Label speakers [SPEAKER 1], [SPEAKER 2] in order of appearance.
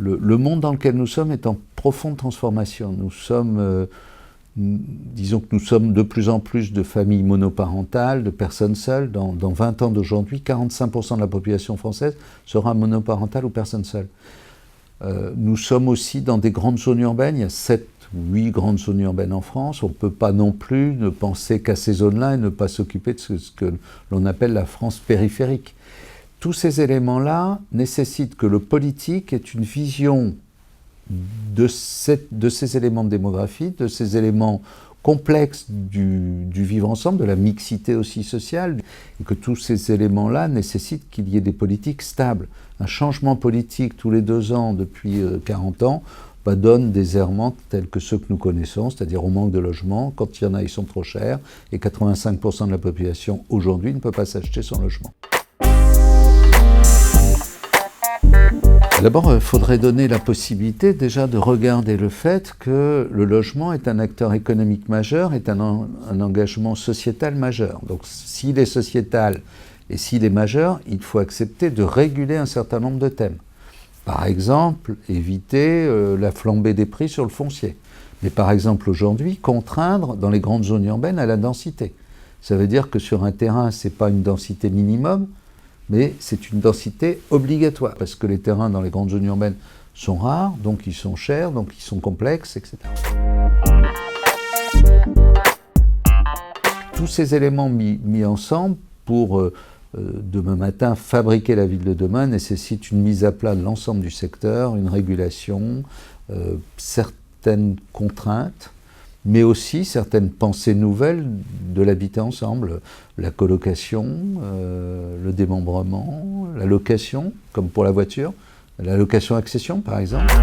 [SPEAKER 1] Le monde dans lequel nous sommes est en profonde transformation. Disons que nous sommes de plus en plus de familles monoparentales, de personnes seules. Dans 20 ans d'aujourd'hui, 45% de la population française sera monoparentale ou personne seule. Nous sommes aussi dans des grandes zones urbaines. Il y a 7 ou 8 grandes zones urbaines en France. On ne peut pas non plus ne penser qu'à ces zones-là et ne pas s'occuper de ce que l'on appelle la France périphérique. Tous ces éléments-là nécessitent que le politique ait une vision de ces éléments de démographie, de ces éléments complexes du vivre ensemble, de la mixité aussi sociale, et que tous ces éléments-là nécessitent qu'il y ait des politiques stables. Un changement politique tous les 2 ans depuis 40 ans donne des errements tels que ceux que nous connaissons, c'est-à-dire au manque de logement. Quand il y en a, ils sont trop chers, et 85% de la population aujourd'hui ne peut pas s'acheter son logement. D'abord, il faudrait donner la possibilité déjà de regarder le fait que le logement est un acteur économique majeur, est un engagement sociétal majeur. Donc s'il est sociétal et s'il est majeur, il faut accepter de réguler un certain nombre de thèmes. Par exemple, éviter la flambée des prix sur le foncier. Mais par exemple aujourd'hui, contraindre dans les grandes zones urbaines à la densité. Ça veut dire que sur un terrain, ce n'est pas une densité minimum, mais c'est une densité obligatoire, parce que les terrains dans les grandes zones urbaines sont rares, donc ils sont chers, donc ils sont complexes, etc. Tous ces éléments mis ensemble pour, demain matin, fabriquer la ville de demain nécessitent une mise à plat de l'ensemble du secteur, une régulation, certaines contraintes, mais aussi certaines pensées nouvelles de l'habiter ensemble, la colocation, le démembrement, la location, comme pour la voiture, la location-accession par exemple.